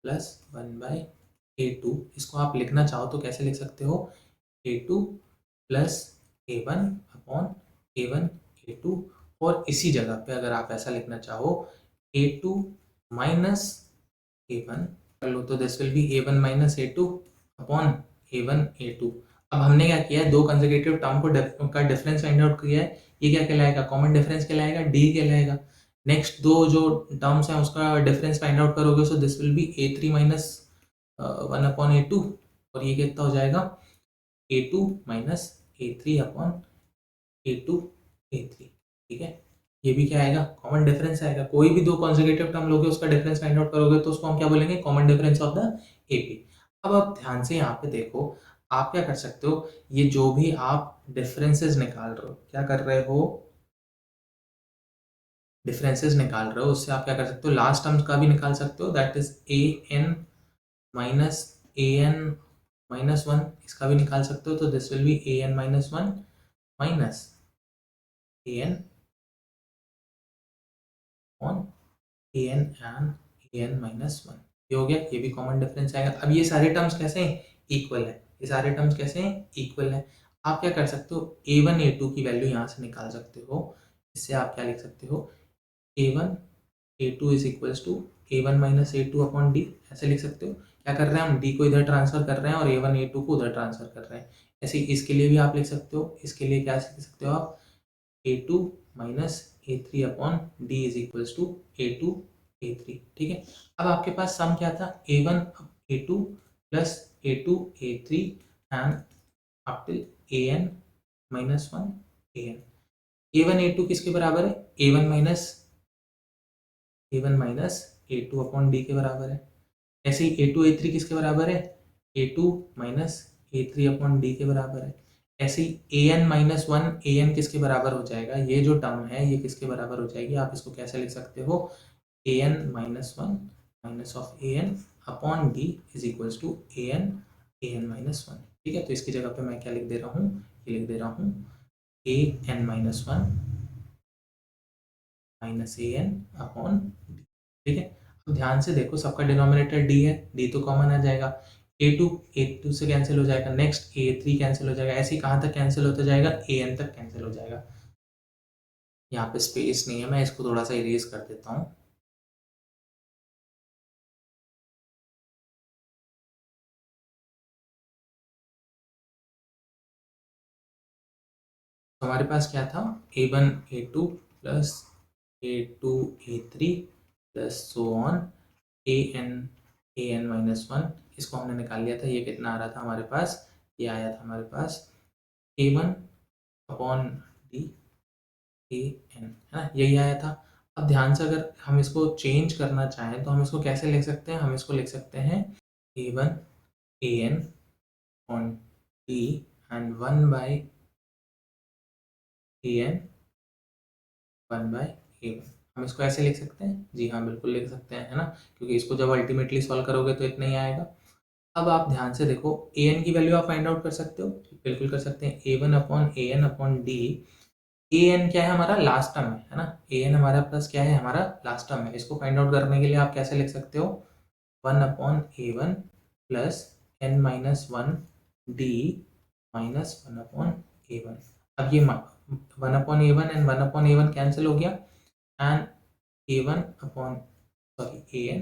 प्लस 1/a2, इसको आप लिखना चाहो तो कैसे लिख सकते हो, a2 plus a1 upon a1 a2। और इसी जगह पे अगर आप ऐसा लिखना चाहो, a2 माइनस a1 कर लो, तो this will B a1 minus a2 upon a1 a2। अब हमने क्या किया है, दो कंसेक्यूटिव टर्म का डिफरेंस फाइंड आउट किया है। ये क्या कहलाएगा, कॉमन डिफरेंस कहलाएगा, डी कहलाएगा। नेक्स्ट दो जो टर्म्स हैं उसका डिफरेंस फाइंड आउट करोगे, so this will B a3 minus 1 upon a2, और ये कितना हो जाएगा, a2 minus a3 upon a2 a3, ठीक है। ये भी क्या आएगा, कॉमन डिफरेंस आएगा। कोई भी दो कॉन्सेक्यूटिव टर्म लोगे उसका डिफरेंस फाइंड आउट करोगे तो उसको हम क्या बोलेंगे, common difference of the AP. अब आप ध्यान से यहाँ पे देखो, आप क्या कर सकते हो, ये जो भी आप डिफरेंसेस निकाल रहे हो, क्या कर रहे हो, डिफरेंसेस निकाल रहे हो, उससे आप क्या कर सकते हो, लास्ट टर्म्स का भी निकाल सकते हो, that is a n minus a n minus 1, इसका भी निकाल सकते हो। तो this will be a n minus 1 minus a n on a n and a n minus 1, ये हो गया। ये भी कॉमन डिफरेंस आएगा। अब ये सारे टर्म्स कैसे हैं, इक्वल है। ये सारे टर्म्स कैसे हैं, इक्वल है। आप क्या कर सकते हो, a1 a2 की वैल्यू यहाँ से निकाल सकते हो। इससे आप क्या लिख सकते हो, a1 a2 is equals to a1 minus a2 upon d, ऐसे लिख सकते हो। क्या कर रहे हैं हम, d को इधर ट्रांसफर कर रहे हैं और a1 a2 को उधर ट्रांसफर कर रहे हैं। ऐसे इसके लिए भी आप लिख सकते हो। इसके लिए क्या लिख सकते हो आप, a2 minus a3 upon d is equals to a2 a3, ठीक है। अब आपके पास सम क्या था, a1 a2 plus a2 a3 and up till an minus 1 an। a1 a2 किसके बराबर है, a1 minus a2 upon D के बराबर है। ऐसे ही a2 a3 किसके बराबर है, a2 minus a3 upon D के बराबर है। ऐसे ही an माइनस 1 an किसके बराबर हो जाएगा, ये जो टर्म है ये किसके बराबर हो जाएगी, आप इसको कैसे लिख सकते हो, an minus 1 minus of an upon d is equals to an minus 1, ठीक है। तो इसकी जगह पे मैं क्या लिख दे रहा हूँ, ये लिख दे रहा हूँ an minus 1 minus an upon D, ठीक है। अब ध्यान से देखो, सबका डिनोमिनेटर डी है, डी तो कॉमन आ जाएगा, a2 से कैंसिल हो जाएगा, नेक्स्ट a3 कैंसिल हो जाएगा। ऐसे ही कहाँ तक कैंसिल होता जाएगा, an तक कैंसिल हो जाएगा। यहाँ पे स्पेस नहीं है, मैं इसको थोड़ा सा इरेज कर देता हूँ। तो हमारे पास क्या था, A1 A2 plus A2 A3 plus so on an -1, इसको हमने निकाल लिया था। ये कितना आ रहा था हमारे पास, ये आया था हमारे पास A1 अपॉन डी an, है ना, यही आया था। अब ध्यान से अगर हम इसको चेंज करना चाहें तो हम इसको कैसे लिख सकते हैं, हम इसको लिख सकते हैं A1 an on d and 1 by an 1 by a1। हम इसको ऐसे लिख सकते हैं, जी हाँ बिल्कुल लिख सकते हैं, है ना, क्योंकि इसको जब अल्टीमेटली सॉल्व करोगे तो इतना ही आएगा। अब आप ध्यान से देखो, an की वैल्यू आप फाइंड आउट कर सकते हो, बिल्कुल कर सकते हैं। A1 upon an upon D, an क्या है हमारा, लास्ट टर्म है ना, an हमारा प्लस क्या है, हमारा लास्ट टर्म है। इसको फाइंड आउट करने के लिए आप कैसे लिख सकते हो, 1 upon A1 plus n minus 1 D minus 1 upon A1। अब ये 1/A1 एंड 1/A1 कैंसिल हो गया, and A1 upon sorry an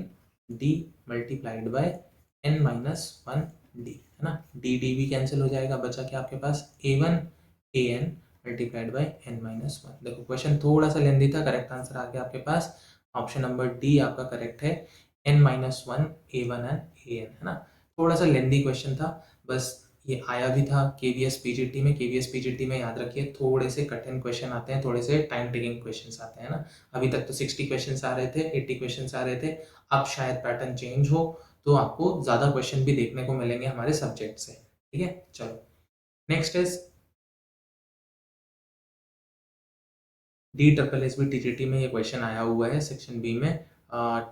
d multiplied by n minus 1 d, है ना, d भी कैंसिल हो जाएगा, बचा क्या आपके पास A1 an multiplied by n minus 1। देखो क्वेश्चन थोड़ा सा लेंदी था, करेक्ट आंसर आ गया आपके पास, ऑप्शन नंबर डी आपका करेक्ट है, n minus 1 A1 and an, है ना। थोड़ा सा लेंदी क्वेश्चन था, बस ये आया भी था केवीएस पीजीटी में। केवीएस पीजीटी में याद रखिए थोड़े से कठिन क्वेश्चन आते हैं, थोड़े से टाइम टेकिंग क्वेश्चन आते हैं ना। अभी तक तो 60 क्वेश्चन आ रहे थे, 80 क्वेश्चन आ रहे थे, अब शायद पैटर्न चेंज हो तो आपको ज़्यादा क्वेश्चन भी देखने को मिलेंगे हमारे सब्जेक्ट से, ठीक है। चलो नेक्स्ट इज DSSB टीजीटी में ये क्वेश्चन आया हुआ है सेक्शन बी में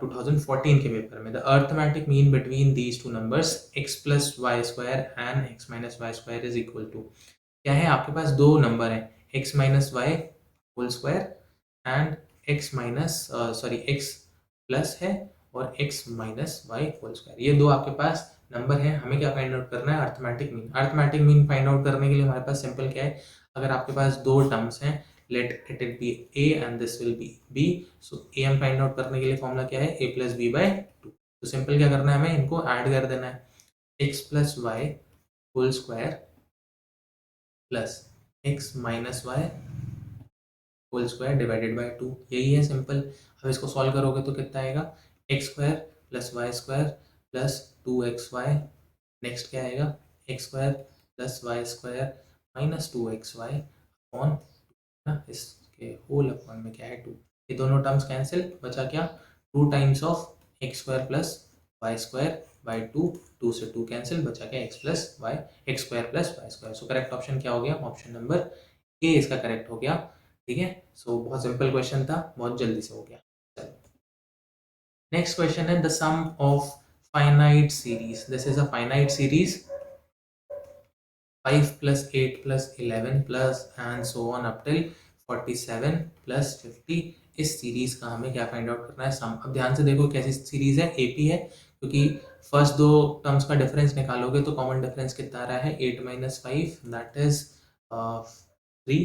2014 के पेपर में। The arithmetic mean between these two numbers x plus y square and x minus y square is equal to, क्या है आपके पास दो नंबर है, x minus y whole square and x minus sorry x plus है और x minus y whole square, ये दो आपके पास नंबर है। हमें क्या फाइंड आउट करना है, arithmetic mean. Arithmetic mean find out करने के लिए हमारे पास सिंपल क्या है, अगर आपके पास दो टर्म्स हैं, let it be a and this will be b, so a हम फाइंड आउट करने के लिए फॉर्मूला क्या है, a plus b by two. तो सिंपल क्या करना है, हमें इनको ऐड कर देना है, x plus y whole square plus x minus y whole square divided by two, यही है सिंपल। अब इसको सॉल्व करोगे तो कितना आएगा, x square plus y square plus 2xy, next क्या आएगा, x square plus y square minus 2xy upon ना, इसके होल अपॉन में क्या है 2, ये दोनों टर्म्स कैंसिल, बचा क्या 2 times of x square plus y square by two, 2 से 2 कैंसिल, बचा क्या x plus y, x square plus y square. So correct option क्या हो गया, ऑप्शन नंबर ए इसका करेक्ट हो गया, ठीक है। सो बहुत सिंपल क्वेश्चन था, बहुत जल्दी से हो गया। चलो नेक्स्ट क्वेश्चन है, the sum of finite series, this is a finite series 5 plus 8 plus 11 plus and so on up till 47 plus 50, इस सीरीज का हमें क्या फाइंड आउट करना है, सम। अब ध्यान से देखो कैसी सीरीज है, एपी है, क्योंकि फर्स्ट दो टर्म्स का डिफरेंस निकालोगे तो कॉमन डिफरेंस कितना आ रहा है, 8 माइनस 5 दैट इज 3,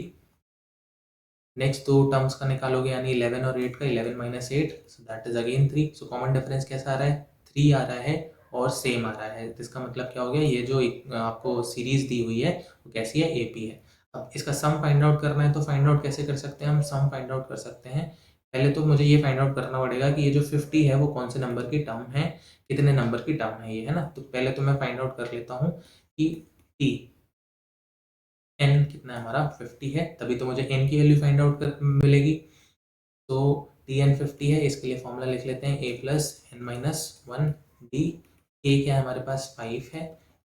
नेक्स्ट दो टर्म्स का निकालोगे यानी 11 और 8 का, 11 minus 8 so that is again 3, so common difference कैसा आ रहा है, 3 आ रहा है और सेम आ रहा है। इसका मतलब क्या हो गया, ये जो आपको सीरीज दी हुई है वो कैसी है, एपी है। अब इसका सम फाइंड आउट करना है तो फाइंड आउट कैसे कर सकते हैं हम, सम फाइंड आउट कर सकते हैं, पहले तो मुझे ये फाइंड आउट करना पड़ेगा कि ये जो 50 है वो कौन से नंबर की टर्म है, कितने नंबर की टर्म है ये, है ना। तो पहले तो मैं फाइंड आउट कर लेता हूँ कि टी n कितना है हमारा 50 है, तभी तो मुझे n की वैल्यू फाइंड आउट कर मिलेगी। तो टी एन 50 है, इसके लिए फॉर्मूला लिख लेते हैं, a plus n minus 1 d, a क्या है हमारे पास 5 है,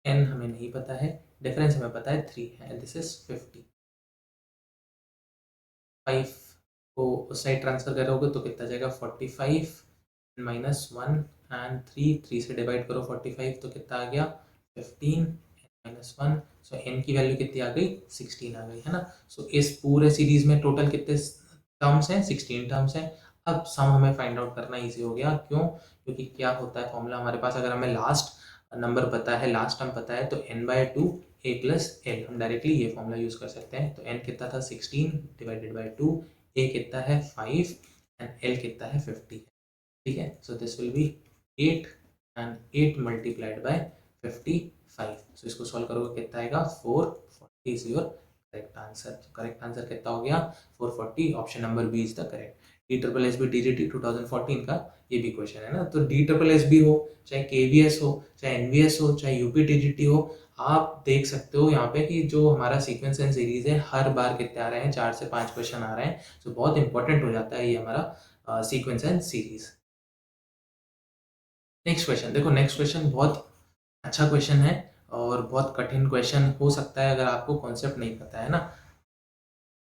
n हमें नहीं पता है, डिफरेंस हमें पता है 3 है, दिस इज 50। 5 को उस साइड ट्रांसफर करोगे तो कितना जाएगा 45 माइनस 1 एंड 3 से डिवाइड करो 45 तो कितना आ गया 15 माइनस 1, सो n की वैल्यू कितनी आ गई 16 आ गई, है ना। सो इस पूरे सीरीज में टोटल कितने टर्म्स हैं, 16 टर्म्स हैं। अब सम हमें फाइंड आउट करना इजी हो गया, क्यों, क्योंकि क्या होता है फॉर्मूला हमारे पास, अगर हमें लास्ट नंबर पता है, लास्ट टर्म पता है, तो n by two A plus L, हम डायरेक्टली ये फॉर्मूला यूज कर सकते हैं। तो n कितना था 16 डिवाइडेड बाई 2, ए कितना है 5 एंड एल कितना है 50, ठीक है। सो this will B 8 and 8 multiplied by 55, सो इसको सॉल्व करोगे कितना आएगा 440 करेक्ट आंसर कितना हो गया 440। Option number B is the correct. DSSB TGT 2014 का ये भी क्वेश्चन है ना। तो DSSB हो, चाहे KVS हो, चाहे NVS हो, चाहे UP TGT हो, आप देख सकते हो यहाँ पे कि जो हमारा सीक्वेंस एंड सीरीज है हर बार कितने आ रहे हैं, 4 से 5 क्वेश्चन आ रहे हैं। तो बहुत इंपॉर्टेंट हो जाता है ये हमारा sequence and series. Next question देखो, नेक्स्ट क्वेश्चन बहुत अच्छा क्वेश्चन है और बहुत कठिन क्वेश्चन हो सकता है अगर आपको कॉन्सेप्ट नहीं पता है ना।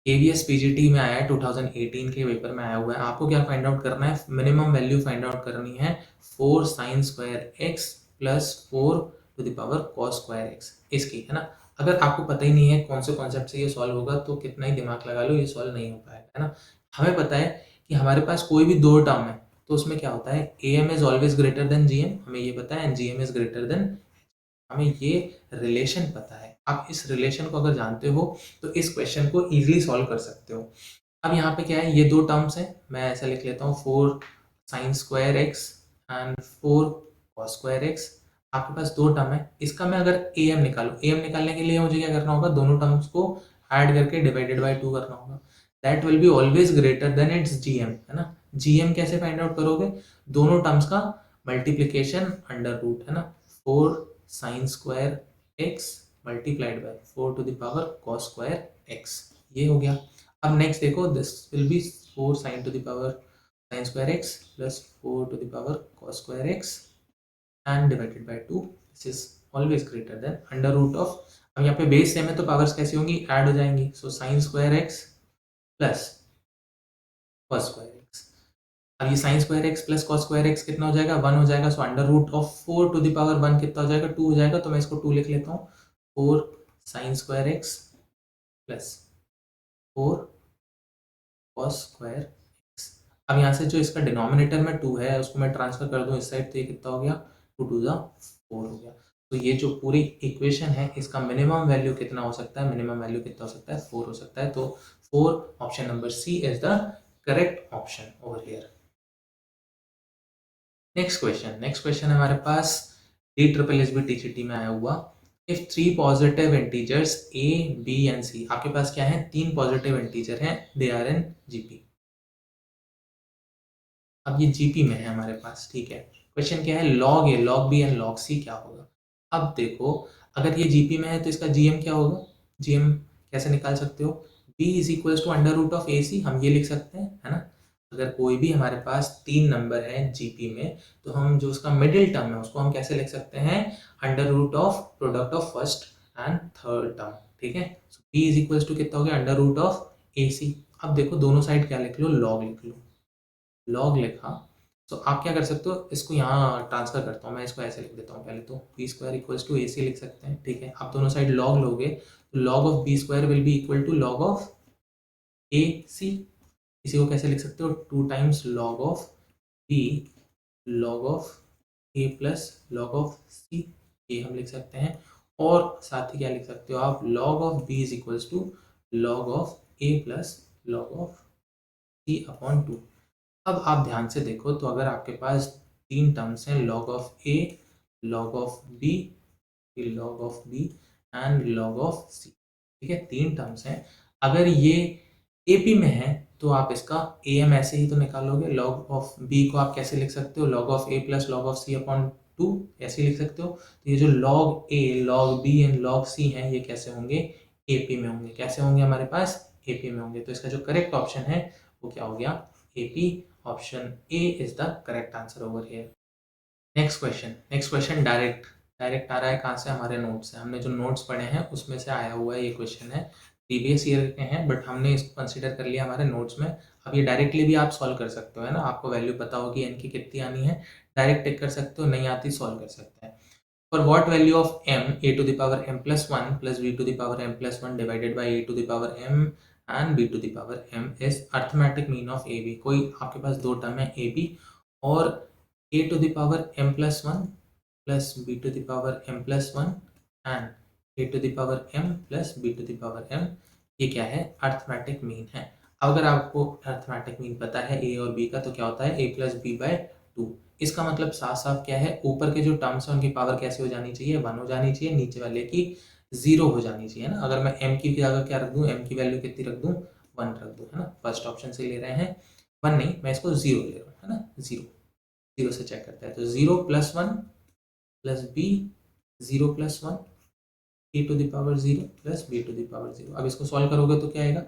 KVS PGT में आया है, 2018 के पेपर में आया हुआ है। आपको क्या फाइंड आउट करना है, मिनिमम वैल्यू फाइंड आउट करनी है 4 sin square x plus 4 to the power cos square x इसकी, है ना। अगर आपको पता ही नहीं है कौन से कॉन्सेप्ट से ये सॉल्व होगा तो कितना ही दिमाग लगा लो, ये सॉल्व नहीं हो पाएगा, है ना। हमें पता है कि हमारे पास कोई भी दो टर्म है तो उसमें क्या होता है, AM is always greater then GM, हमें ये पता है, and GM is greater than, हमें ये रिलेशन पता है। आप इस रिलेशन को अगर जानते हो तो इस क्वेश्चन को इजीली सॉल्व कर सकते हो। अब यहाँ पे क्या है, ये दो टर्म्स हैं, मैं ऐसा लिख लेता हूँ 4 sin square x and 4 cos square x। आपके पास दो टर्म है, इसका मैं अगर AM निकालूं, AM निकालने के लिए मुझे क्या करना होगा, दोनों टर्म्स को ऐड करके डिवाइडेड बाय 2 करना होगा। That will be always greater then it's GM, है ना। GM कैसे फाइंड आउट करोगे, दोनों टर्म्स का मल्टीप्लीकेशन अंडर रूट, है ना। 4 sin square x multiplied by 4 to the power cos square x, ये हो गया। अब नेक्स्ट देखो, this will be 4 sin to the power sin square x plus 4 to the power cos square x and divided by 2, this is always greater than under root of, अब यहाँ पे base same है तो powers कैसी होंगी, add हो जाएंगी। So sin square x plus cos square x, अब ये sin square x plus cos square x कितना हो जाएगा, 1 हो जाएगा। So under root of 4 to the power 1 कितना हो जाएगा, 2 हो जाएगा। तो मैं इसको 2 लिख लेता हूँ, 4 sin square x plus 4 cos square x। अब यहाँ से जो इसका डिनोमिनेटर में 2 है उसको मैं ट्रांसफर कर दूँ इस साइड, तो ये कितना हो गया, 2 टू द 4 हो गया। तो ये जो पूरी इक्वेशन है इसका मिनिमम वैल्यू कितना हो सकता है, मिनिमम वैल्यू कितना हो सकता है, 4 हो सकता है। तो 4 option number C is the correct option over here. Next question हमारे पास DSSB TGT में आया हुआ, if 3 positive integers a b and c, आपके पास क्या है, 3 पॉजिटिव इंटीजर हैं, दे आर इन GP। अब ये GP में है हमारे पास, ठीक है। क्वेश्चन क्या है, log a log b and log c क्या होगा। अब देखो, अगर ये GP में है तो इसका GM क्या होगा, GM कैसे निकाल सकते हो, b is equals to under root of AC, हम ये लिख सकते हैं, है ना। अगर कोई भी हमारे पास 3 नंबर है GP में तो हम जो उसका मिडिल टर्म है उसको हम कैसे लिख सकते हैं, under root of product of first and third term, ठीक है। So b is equals to कितना हो गया, अंडर रूट ऑफ AC। अब देखो दोनों साइड क्या लिख लो, लॉग लिख लो, लॉग लिखा। तो आप क्या कर सकते हो, इसको यहाँ ट्रांसफर करता हूँ मैं, इसको ऐसे लिख देता हूँ पहले तो, b square equals to AC लिख सकते हैं, ठीक है। आप दोनों साइड लॉग लोगे तो log of b square will be equal to log of AC। इसी को कैसे लिख सकते हो, 2 times log of b log of a plus log of c, ये हम लिख सकते हैं। और साथ ही क्या लिख सकते हो आप, log of b is equals to log of a plus log of c upon 2। अब आप ध्यान से देखो तो अगर आपके पास 3 टर्म्स हैं, log of a, log of b, log of b and log of c, ठीक है, 3 टर्म्स हैं। अगर ये AP में है तो आप इसका AM ऐसे ही तो निकालोगे। लॉग ऑफ B को आप कैसे लिख सकते हो, log of A plus log of C upon 2, ऐसे लिख सकते हो। तो ये जो log A, log B and log C हैं ये कैसे होंगे, AP में होंगे। कैसे होंगे, हमारे पास AP में होंगे। तो इसका जो करेक्ट ऑप्शन है वो क्या हो गया, AP। Option A is the correct answer over here. Next question direct आ रहा है, कहाँ से, हमारे नोट्स से। हमने जो नोट्स पढ़े हैं उसमें से आया हुआ है ये क्वेश्चन है, प्रीवियस ईयर के हैं बट हमने इसको कंसीडर कर लिया हमारे नोट्स में। अब ये डायरेक्टली भी आप सॉल्व कर सकते हो, है ना। आपको वैल्यू पता होगी n की कितनी आनी है, डायरेक्ट टेक कर सकते हो, नहीं आती सॉल्व कर सकते हैं। For what value of m a to the power m plus 1 plus b to the power m plus 1 divided by a to the power m and b to the power m is arithmetic mean of ab। कोई आपके पास दो term है ab और a to the power m plus 1 plus b to the power m plus 1 and a to the power m plus b to the power m, ये क्या है, arithmetic mean है। अगर आपको अर्थमेटिक मीन पता है a और b का तो क्या होता है, a प्लस बी बाय 2। इसका मतलब साफ साफ क्या है, ऊपर के जो टर्म्स हैं उनकी पावर कैसे हो जानी चाहिए, 1 हो जानी चाहिए, नीचे वाले की 0 हो जानी चाहिए ना। अगर मैं m की जगह क्या रख दूँ, m की वैल्यू कितनी रख दूँ, 1 रख दूँ, है ना। फर्स्ट ऑप्शन से ले रहे हैं, 1 नहीं, मैं इसको 0 ले रहा हूँ, है ना। 0 0 से चेक करते हैं, तो 0 + 1 + b, 0 + 1 a to the power 0 plus b to the power 0। अब इसको सॉल्व करोगे तो क्या आएगा,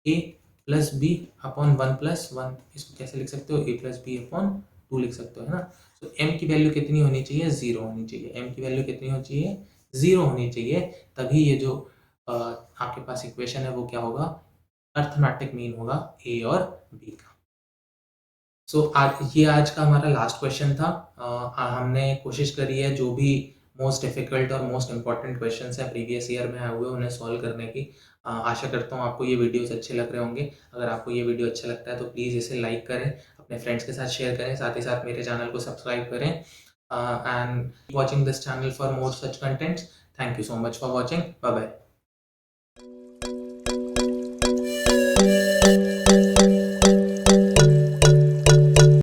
a plus b upon 1 plus 1। इसको कैसे लिख सकते हो, a प्लस b अपॉन 2 लिख सकते हो, है ना। तो m की वैल्यू कितनी होनी चाहिए, 0 होनी चाहिए। m की वैल्यू कितनी होनी चाहिए, 0 होनी चाहिए, तभी ये जो आपके पास इक्वेशन है वो क्या होगा, अर्थमेटिक मीन होगा a और b का। आज का हमारा लास्ट क्वेश्चन था। हमने कोशिश करी है जो भी मोस्ट डिफिकल्ट और मोस्ट इम्पॉर्टेंट क्वेश्चंस हैं प्रीवियस ईयर में आए हुए उन्हें सॉल्व करने की। आशा करता हूँ आपको ये वीडियोस अच्छे लग रहे होंगे। अगर आपको ये वीडियो अच्छा लगता है तो प्लीज़ इसे लाइक करें, अपने फ्रेंड्स के साथ शेयर करें, साथ ही साथ मेरे चैनल को सब्सक्राइब करें and watching this channel for more such contents. Thank you so much for watching. Bye bye.